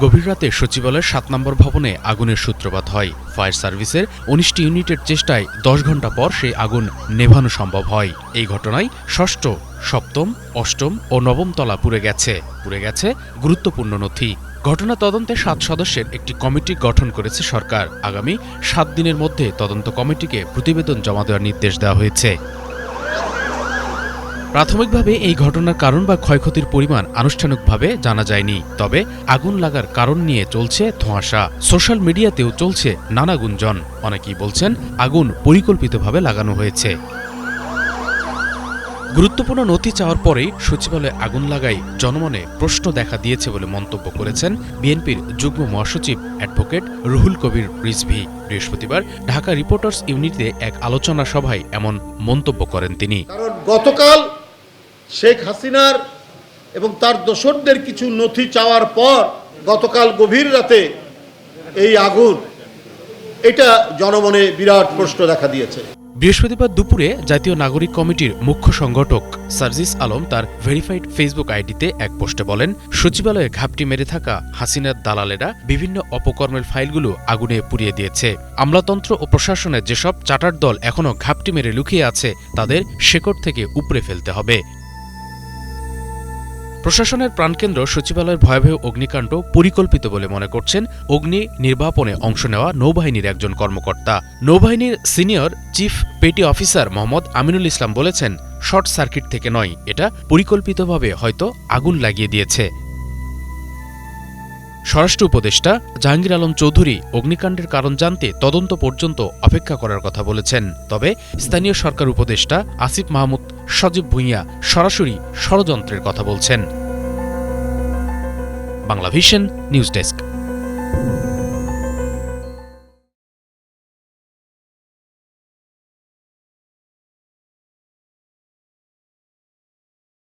গভীর রাতে সচিবালয়ের ৭ নম্বর ভবনে আগুনের সূত্রপাত হয়। ফায়ার সার্ভিসের ১৯টি ইউনিটের চেষ্টায় ১০ ঘণ্টা পর সেই আগুন নেভানো সম্ভব হয়। এই ঘটনায় ষষ্ঠ, সপ্তম, অষ্টম ও নবম তলা পুড়ে গেছে গুরুত্বপূর্ণ নথি। ঘটনা তদন্তে ৭ সদস্যের একটি কমিটি গঠন করেছে সরকার। আগামী ৭ দিনের মধ্যে তদন্ত কমিটিকে প্রতিবেদন জমা দেওয়ার নির্দেশ দেওয়া হয়েছে। প্রাথমিকভাবে এই ঘটনার কারণ বা ক্ষয়ক্ষতির পরিমাণ আনুষ্ঠানিকভাবে জানা যায়নি। তবে আগুন লাগার কারণ নিয়ে চলছে ধোঁয়াশা। সোশ্যাল মিডিয়াতেও চলছে নানা গুঞ্জন। অনেকেই বলছেন আগুন পরিকল্পিতভাবে লাগানো হয়েছে। গুরুত্বপূর্ণ নথি চাওয়ার পরেই সচিবালয়ে আগুন লাগায় জনমনে প্রশ্ন দেখা দিয়েছে বলে মন্তব্য করেছেন বিএনপির যুগ্ম মহাসচিব অ্যাডভোকেট রুহুল কবির রিজভী। বৃহস্পতিবার ঢাকা রিপোর্টার্স ইউনিটিতে এক আলোচনা সভায় এমন মন্তব্য করেন তিনি। কারণ গতকাল শেখ হাসিনার এবং তার দোসরদের কিছু নথি চাওয়ার পর গতকাল গভীর রাতে এই আগুন, এটা জনমনে বিরাট প্রশ্ন দেখা দিয়েছে। বৃহস্পতিবার দুপুরে জাতীয় নাগরিক কমিটির মুখ্য সংগঠক সার্জিস আলম তার ভেরিফাইড ফেসবুক আইডিতে এক পোস্টে বলেন, সচিবালয়ে ঘাপটি মেরে থাকা হাসিনার দালালেরা বিভিন্ন অপকর্মের ফাইলগুলো আগুনে পুড়িয়ে দিয়েছে। আমলাতন্ত্র ও প্রশাসনের যেসব চাটার দল এখনও ঘাপটি মেরে লুকিয়ে আছে তাদের শেকড় থেকে উপড়ে ফেলতে হবে। প্রশাসনের প্রাণকেন্দ্র সচিবালয়ের ভয়াবহ অগ্নিকাণ্ড পরিকল্পিত বলে মনে করছেন অগ্নি নির্বাপনে অংশ নেওয়া নৌবাহিনীর একজন কর্মকর্তা। নৌবাহিনীর senior chief petty officer Mohammad Aminul Islam বলেছেন, শর্ট সার্কিট থেকে নয়, এটা পরিকল্পিতভাবে হয়তো আগুন লাগিয়ে দিয়েছে। স্বরাষ্ট্র উপদেষ্টা জাহাঙ্গীর আলম চৌধুরী অগ্নিকাণ্ডের কারণ জানতে তদন্ত পর্যন্ত অপেক্ষা করার কথা বলেছেন। তবে স্থানীয় সরকার উপদেষ্টা আসিফ মাহমুদ সজীব ভুঁইয়া সরাসরি ষড়যন্ত্রের কথা বলছেন। Banglavision news desk.